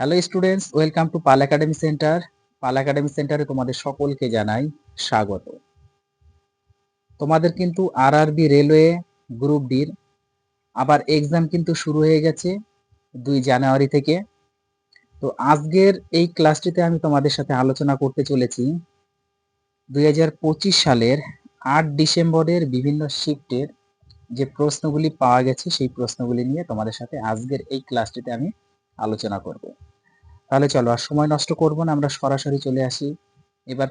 Hello students, welcome to Pal academy centre. Pal academy সেন্টারে তোমাদের সকলকে জানাই স্বাগত। তোমাদের কিন্তু আরআরবি রেলওয়ে গ্রুপ ডির আবার এক্সাম কিন্তু শুরু হয়ে গেছে 2 জানুয়ারি থেকে। তো আজকের এই ক্লাসটিতে আমি তোমাদের সাথে আলোচনা করতে চলেছি 2025 সালের 8 ডিসেম্বরের বিভিন্ন শিফটের যে প্রশ্নগুলি পাওয়া গেছে সেই প্রশ্নগুলি নিয়ে তোমাদের সাথে আজকের এই ক্লাসটিতে আমি আলোচনা করব। তাহলে চলো আর সময় নষ্ট করব না, আমরা সরাসরি চলে আসি এবার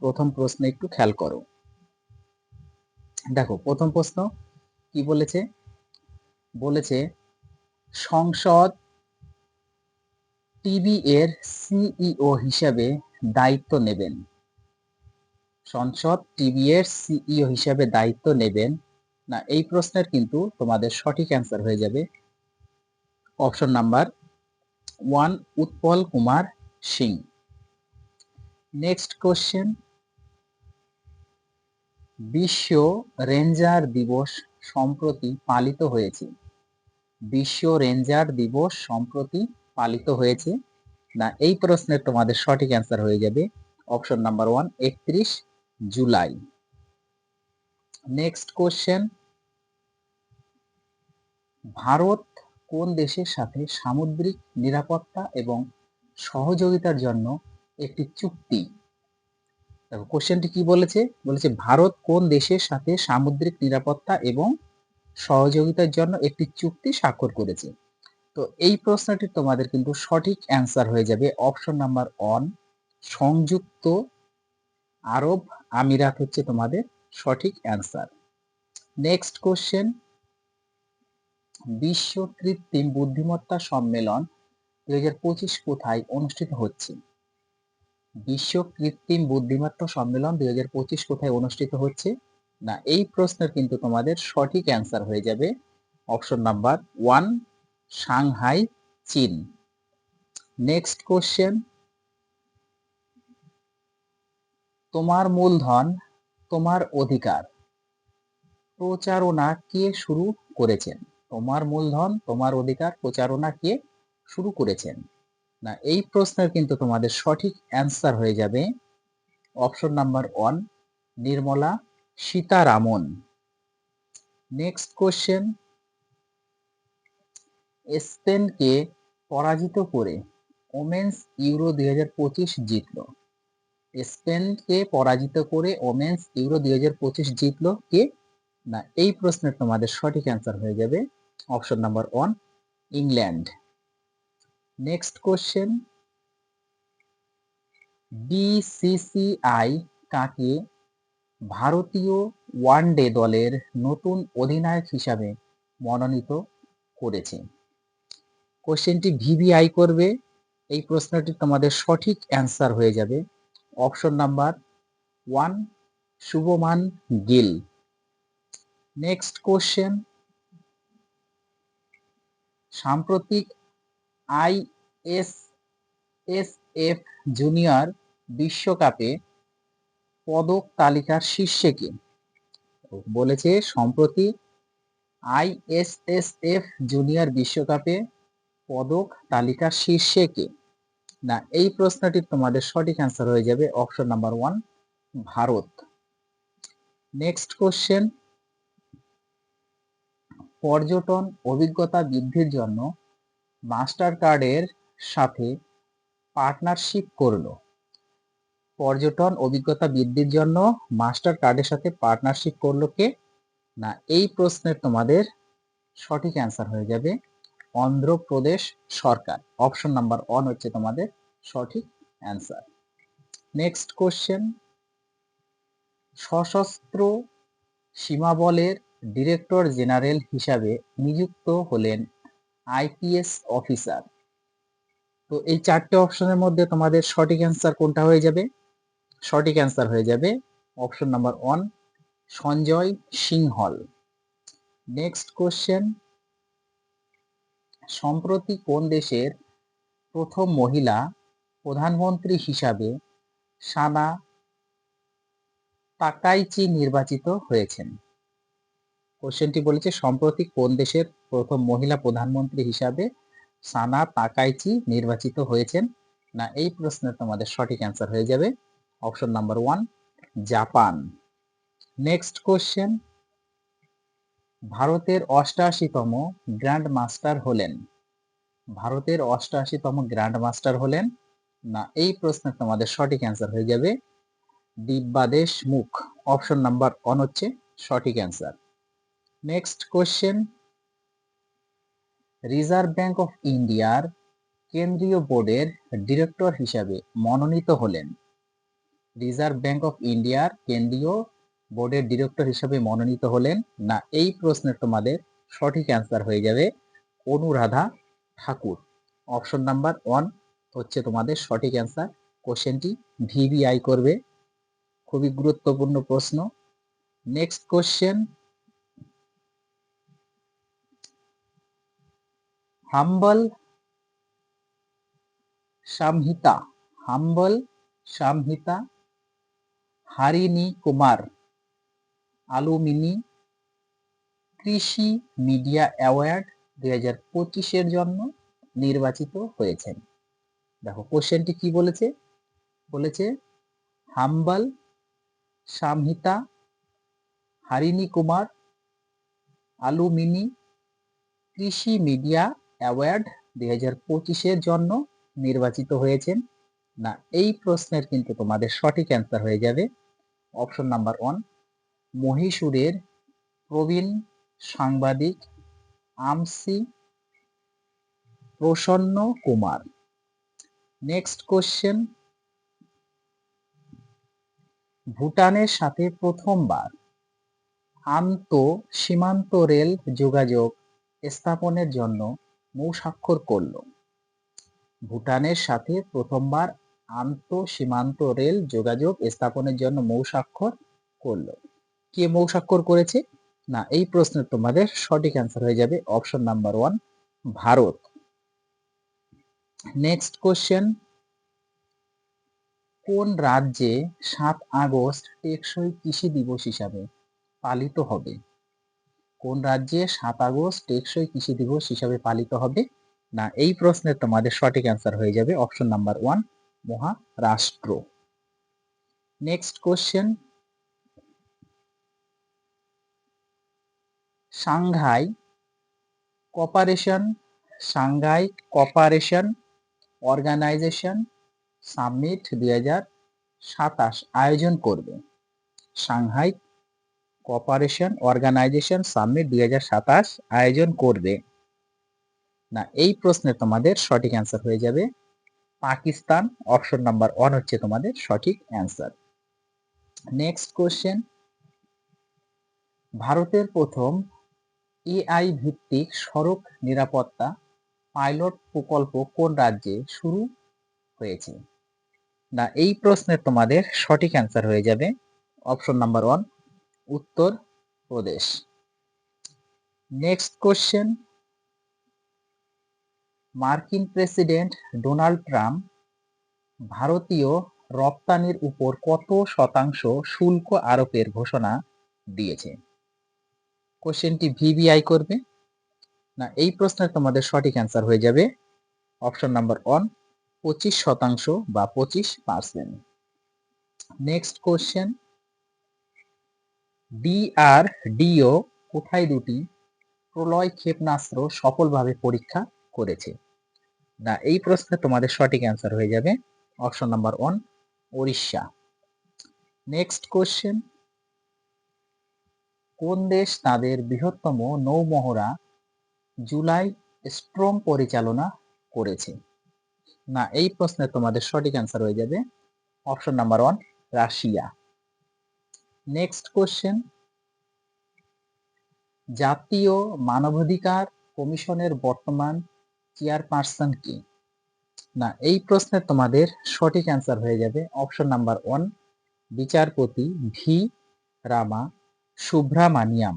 প্রথম প্রশ্নে একটু খেয়াল করো। দেখো প্রথম প্রশ্ন কি বলেছে, বলেছে সংসদ টিবি এর সিইও হিসাবে দায়িত্ব নেবেন। সংসদ টিবি এর সিইও হিসাবে দায়িত্ব নেবেন না, এই প্রশ্নের কিন্তু তোমাদের সঠিক অ্যান্সার হয়ে যাবে option number 1 Utpal Kumar Singh. Next question, বিশ্ব রেঞ্জার দিবস সম্প্রতি পালিত হয়েছে। বিশ্ব রেঞ্জার দিবস সম্প্রতি পালিত হয়েছে না, এই প্রশ্নের তোমাদের সঠিক অ্যান্সার হয়ে যাবে option number 1 31 July. Next question, Bharat কোন দেশের সাথে সামুদ্রিক নিরাপত্তা এবং সহযোগিতার জন্য একটি চুক্তি, কোশ্চেনটি কি বলেছে, বলেছে ভারত কোন দেশের সাথে সামুদ্রিক নিরাপত্তা এবং সহযোগিতার জন্য একটি চুক্তি স্বাক্ষর করেছে। তো এই প্রশ্নটি তোমাদের কিন্তু সঠিক অ্যান্সার হয়ে যাবে অপশন নাম্বার 1 সংযুক্ত আরব আমিরাত হচ্ছে তোমাদের সঠিক অ্যান্সার। নেক্সট কোশ্চেন, বিশ্ব কৃত্রিম বুদ্ধিমত্তা সম্মেলন 2025 কোথায় অনুষ্ঠিত হচ্ছে। বিশ্ব কৃত্রিম বুদ্ধিমত্তা সম্মেলন 2025 কোথায় অনুষ্ঠিত হচ্ছে না, এই প্রশ্নের কিন্তু তোমাদের সঠিক অ্যান্সার হয়ে যাবে অপশন নাম্বার 1 সাংহাই চীন। নেক্সট কোশ্চেন, তোমার মূলধন তোমার অধিকার প্রচারণা কে শুরু করেছেন। তোমার মূলধন তোমার অধিকার প্রচারণা কে শুরু করেছেন না, এই প্রশ্নের কিন্তু তোমাদের সঠিক অ্যান্সার হয়ে যাবে option number 1 Nirmala Sitharaman. Next question, স্পেনকে পরাজিত করে ওমেন্স ইউরো 2025 জিতল। স্পেনকে পরাজিত করে ওমেন্স ইউরো 2025 জিতল কে না, এই প্রশ্নের তোমাদের সঠিক অ্যান্সার হয়ে যাবে option number 1 England. Next question, BCCI কাকে ভারতীয় ওয়ানডে দলের নতুন অধিনায়ক হিসাবে মনোনীত করেছে। কোশ্চেনটি ভিভিআই করবে, এই প্রশ্নটি তোমাদের সঠিক অ্যান্সার হয়ে যাবে option number 1 Shubman Gill. Next question, সাম্প্রতিক আইএসএসএফ জুনিয়র বিশ্বকাপে পদক তালিকার শীর্ষে কে। বলেছে সম্প্রতি আইএসএসএফ জুনিয়র বিশ্বকাপে পদক তালিকার শীর্ষে কে না, এই প্রশ্নটির তোমাদের সঠিক অ্যান্সার হয়ে যাবে option number 1 Bharat. Next question, পর্যটন অভিজ্ঞতা বৃদ্ধির জন্য মাস্টার কার্ডের সাথে পার্টনারশিপ করলো। পর্যটন অভিজ্ঞতা বৃদ্ধির জন্য মাস্টার কার্ডের সাথে পার্টনারশিপ করলো কে না, এই প্রশ্নের তোমাদের সঠিক অ্যান্সার হয়ে যাবে অন্ধ্রপ্রদেশ সরকার। অপশন নাম্বার 1 হচ্ছে তোমাদের সঠিক অ্যান্সার। নেক্সট কোশ্চেন, সশস্ত্র সীমাবলের ডিরেক্টর জেনারেল হিসাবে নিযুক্ত হলেন আইপিএস অফিসার। তো এই চারটে অপশনের মধ্যে তোমাদের সঠিক অ্যান্সার কোনটা হয়ে যাবে, সঠিক অ্যান্সার হয়ে যাবে option number 1 Sanjay Singhal. Next question, সম্প্রতি কোন দেশের প্রথম মহিলা প্রধানমন্ত্রী হিসাবে সানা তাকাইচি নির্বাচিত হয়েছেন। কোশ্চেনটি বলেছে সম্প্রতি কোন দেশের প্রথম মহিলা প্রধানমন্ত্রী হিসাবে সানা তাকাইচি নির্বাচিত হয়েছেন? না এই প্রশ্নের তোমাদের সঠিক অ্যান্সার হয়ে যাবে option number 1 Japan. Next question, ভারতের 88তম গ্র্যান্ড মাস্টার হলেন? ভারতের 88তম গ্র্যান্ড মাস্টার হলেন? না এই প্রশ্নের তোমাদের সঠিক অ্যান্সার হয়ে যাবে দিব্যাদেশ মুখ। অপশন নাম্বার 1 হচ্ছে সঠিক answer. Next question, reserve bank of ইন্ডিয়ার কেন্দ্রীয় বোর্ডের ডিরেক্টর হিসাবে মনোনীত হলেন? রিজার্ভ ব্যাংক অফ ইন্ডিয়ার কেন্দ্রীয় বোর্ডের ডিরেক্টর হিসাবে মনোনীত হলেন? না এই প্রশ্নের তোমাদের সঠিক অ্যান্সার হয়ে যাবে অনুরাধা ঠাকুর। অপশন নাম্বার 1 হচ্ছে তোমাদের সঠিক অ্যান্সার। কোশ্চেনটি ভিভিআই করবে, খুবই গুরুত্বপূর্ণ প্রশ্ন। নেক্সট কোশ্চেন, হাম্বল সামহিতা হারিনি কুমার আলুমিনি কৃষি মিডিয়া অ্যাওয়ার্ড 2025 জন্য নির্বাচিত হয়েছেন? দেখো কোশ্চেনটি কি বলেছে, বলেছে হাম্বল সামহিতা হারিনি কুমার আলুমিনি কৃষি মিডিয়া অ্যাওয়ার্ড 2025 জন্য নির্বাচিত হয়েছেন? না এই প্রশ্নের কিন্তু তোমাদের সঠিক অ্যান্সার হয়ে যাবে অপশন নাম্বার 1 মহীশূরের প্রবীণ সাংবাদিক আমসি প্রসন্ন কুমার। নেক্সট কোশ্চেন, ভুটানের সাথে প্রথমবার সীমান্ত রেল যোগাযোগ স্থাপনের জন্য মৌস্বাক্ষর করল? ভুটানের সাথে প্রথমবার সীমান্ত রেল যোগাযোগ স্থাপনের জন্য মৌস্বাক্ষর করল? কে মৌস্বাক্ষর করেছে? না এই প্রশ্নের তোমাদের সঠিক অ্যান্সার হয়ে যাবে option number 1 Bharat. Next question, কোন রাজ্যে 7 আগস্ট টেকসই কৃষি দিবস হিসাবে পালিত হবে? কোন রাজ্যে 7 আগস্ট টেকসই কৃষি দিবস হিসাবে পালিত হবে? না এই প্রশ্নের তোমাদের সঠিক অ্যান্সার হয়ে যাবে option number 1 Maharashtra. Next question, Shanghai cooperation organisation summit 2027 আয়োজন করবে? সাংহাই কোঅপারেশন অর্গানাইজেশন সামিট 2027 আয়োজন করবে? না এই প্রশ্নের তোমাদের সঠিক অ্যান্সার হয়ে যাবে পাকিস্তান। অপশন নাম্বার 1 হচ্ছে তোমাদের সঠিক অ্যান্সার। নেক্সট কোশ্চেন, ভারতের প্রথম এআই ভিত্তিক সড়ক নিরাপত্তা পাইলট প্রকল্প কোন রাজ্যে শুরু হয়েছে? না এই প্রশ্নের তোমাদের সঠিক অ্যান্সার হয়ে যাবে option number 1 Uttar Pradesh. Next question, মার্কিন প্রেসিডেন্ট ডোনাল্ড ট্রাম্প ভারতীয় রপ্তানির উপর কত শতাংশ শুল্ক আরোপের ঘোষণা দিয়েছে? কোশ্চেনটি ভিভিআই করবে। না এই প্রশ্নের তোমাদের সঠিক অ্যান্সার হয়ে যাবে অপশন নাম্বার 1 25% বা 25%। নেক্সট কোশ্চেন, ডিআরডিও কোথায় দুটি প্রলয় ক্ষেপণাস্ত্র সফলভাবে পরীক্ষা করেছে? না এই প্রশ্নে তোমাদের সঠিক অ্যান্সার হয়ে যাবে option number 1 Odisha. Next question, কোন দেশ তাদের বৃহত্তম নৌমহড়া জুলাই স্ট্রম পরিচালনা করেছে? না এই প্রশ্নে তোমাদের সঠিক অ্যান্সার হয়ে যাবে option number 1 Russia. Next question, জাতীয় মানবাধিকার কমিশনের বর্তমান চেয়ারপারসন কে? না এই প্রশ্নের তোমাদের সঠিক অ্যান্সার হয়ে যাবে অপশন নাম্বার 1 বিচারপতি ভি রামা সুব্রামানিয়াম।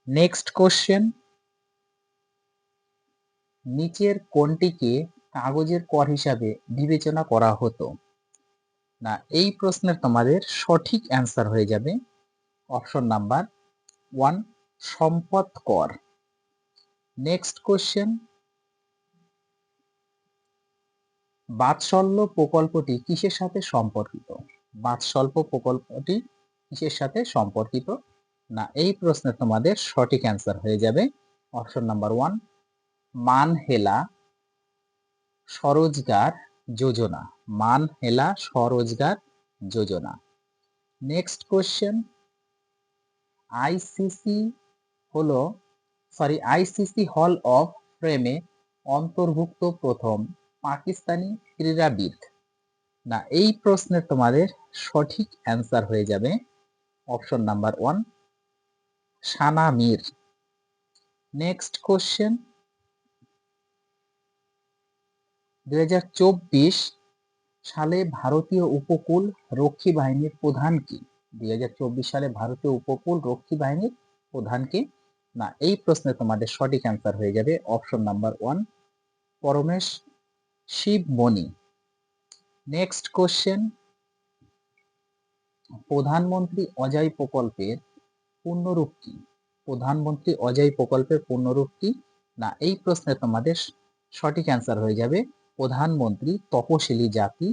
নেক্সট কোশ্চেন, নিচের কোনটিকে কাগজের কর হিসাবে বিবেচনা করা হতো? না এই প্রশ্নের তোমাদের সঠিক অ্যান্সার হয়ে যাবে অপশন নাম্বার 1 সম্পদ কর। নেক্সট কোশ্চেন, বাৎসল্য প্রকল্পটি কিসের সাথে সম্পর্কিত? বাৎসল্য প্রকল্পটি কিসের সাথে সম্পর্কিত? না এই প্রশ্নে তোমাদের সঠিক অ্যান্সার হয়ে যাবে option number 1 Mahila Swarojgar Yojana. Mahila Swarojgar Yojana. Next question, ICC hall of ফেমে অন্তর্ভুক্ত প্রথম পাকিস্তানি ক্রীড়াবিদ। না এই প্রশ্নের তোমাদের সঠিক অ্যান্সার হয়ে যাবে অপশন নাম্বার 1 সানা মীর। নেক্সট কোশ্চেন, 2024 সালে ভারতীয় উপকূল রক্ষী বাহিনীর প্রধান কি? 2024 সালে ভারতীয় উপকূল রক্ষী বাহিনীর প্রধান কি? না এই প্রশ্নে তোমাদের সঠিক অ্যান্সার হয়ে যাবে option number 1 Paramesh Sivamani. Next question, প্রধানমন্ত্রী অজয় প্রকল্পের পূর্ণরূপ কি? প্রধানমন্ত্রী অজয় প্রকল্পের পূর্ণরূপ কি? না এই প্রশ্নে তোমাদের সঠিক অ্যান্সার হয়ে যাবে প্রধানমন্ত্রী তপশিলি জাতি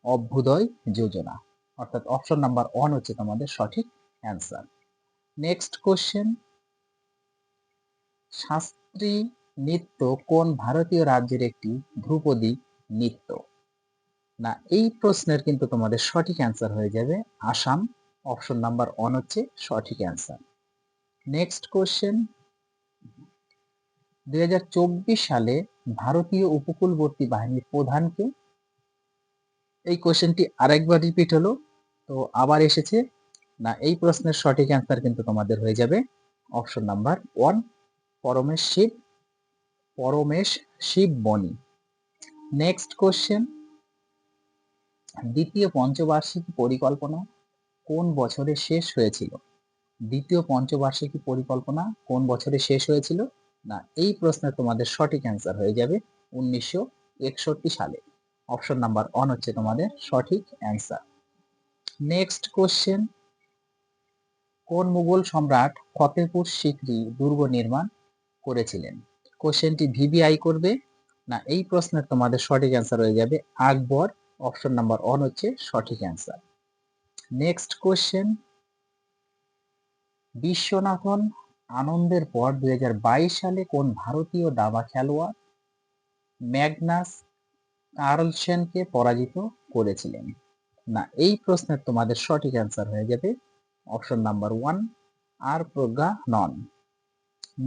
অভ্যুদয় যোজনা। অর্থাৎ অপশন নাম্বার 1 হচ্ছে তোমাদের সঠিক অ্যান্সার। নেক্সট কোশ্চেন, শাস্ত্রীয় নৃত্য কোন ভারতীয় রাজ্যের একটি ধ্রুপদী নৃত্য? না এই প্রশ্নের কিন্তু তোমাদের সঠিক অ্যান্সার হয়ে যাবে আসাম। অপশন নাম্বার 1 হচ্ছে সঠিক অ্যান্সার। নেক্সট কোশ্চেন, 2024 সালে ভারতীয় উপকূলবর্তী বাহিনীর প্রধানকে? এই কোশ্চেনটি আরেকবার রিপিট হলো, তো আবার এসেছে। না এই প্রশ্নের সঠিক অ্যান্সার কিন্তু তোমাদের হয়ে যাবে option number 1 Paramesh Sivamani. Next question, দ্বিতীয় পঞ্চবার্ষিকী পরিকল্পনা কোন বছরে শেষ হয়েছিল? দ্বিতীয় পঞ্চবার্ষিকী পরিকল্পনা কোন বছরে শেষ হয়েছিল? না এই প্রশ্নের তোমাদের সঠিক অ্যান্সার হয়ে যাবে 1961 সালে। অপশন নাম্বার 1 হচ্ছে তোমাদের সঠিক অ্যান্সার। নেক্সট কোশ্চেন, কোন মুঘল সম্রাট ফতেপুর সিক্রি দুর্গ নির্মাণ করেছিলেন? কোশ্চেনটি ভিভিআই করবে। না এই প্রশ্নের তোমাদের সঠিক অ্যান্সার হয়ে যাবে আকবর। অপশন নাম্বার 1 হচ্ছে সঠিক অ্যান্সার। নেক্সট কোশ্চেন, বিশ্বনাথন আনন্দের পর 2022 সালে কোন ভারতীয় দাবা খেলোয়াড় ম্যাগনাস কার্লসেনকে পরাজিত করেছিলেন? না এই প্রশ্নের তোমাদের সঠিক অ্যান্সার হয়ে যাবে অপশন নাম্বার 1 আর প্রজ্ঞা নন।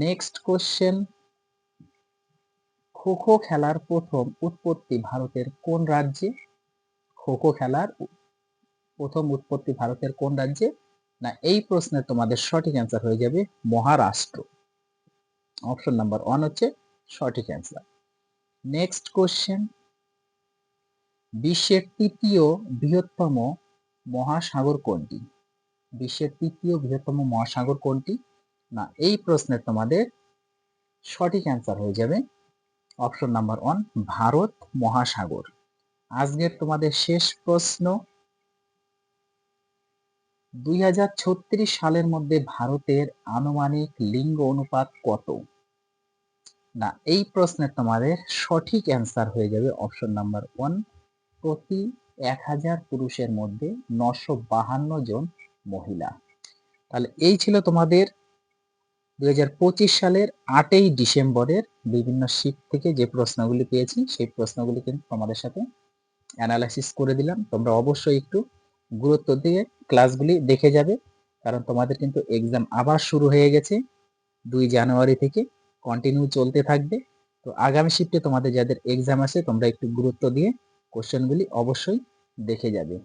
নেক্সট কোশ্চেন, খো খো খেলার প্রথম উৎপত্তি ভারতের কোন রাজ্যে? খো খো খেলার প্রথম উৎপত্তি ভারতের কোন রাজ্যে? না এই প্রশ্নের তোমাদের সঠিক অ্যান্সার হয়ে যাবে মহারাষ্ট্র। অপশন নাম্বার 1 হচ্ছে সঠিক অ্যান্সার। নেক্সট কোশ্চেন, বিশ্বের তৃতীয় বৃহত্তম মহাসাগর কোনটি? বিশ্বের তৃতীয় বৃহত্তম মহাসাগর কোনটি? না এই প্রশ্নের তোমাদের সঠিক অ্যান্সার হয়ে যাবে অপশন নাম্বার 1 ভারত মহাসাগর। আজকের তোমাদের শেষ প্রশ্ন, 2036 সালের মধ্যে ভারতের আনুমানিক লিঙ্গ অনুপাত কত? না এই প্রশ্নের তোমাদের সঠিক অ্যান্সার হয়ে যাবে অপশন নাম্বার 1 প্রতি 1000 পুরুষের মধ্যে 952 জন মহিলা। তাহলে এই ছিল তোমাদের 2025 সালের 8ই ডিসেম্বরের বিভিন্ন শিট থেকে যে প্রশ্নগুলি পেয়েছি সেই প্রশ্নগুলি কিন্তু তোমাদের সাথে অ্যানালাইসিস করে দিলাম। তোমরা অবশ্যই একটু গুরুত্ব দিয়ে ক্লাসগুলি দেখে যাবে, কারণ তোমাদের কিন্তু এক্সাম আবার শুরু হয়ে গেছে 2 জানুয়ারি থেকে, কন্টিনিউ চলতে থাকবে। তো আগামী শিফটে তোমাদের যাদের এক্সাম আছে তোমরা একটু গুরুত্ব দিয়ে কোশ্চেনগুলি অবশ্যই দেখে যাবে।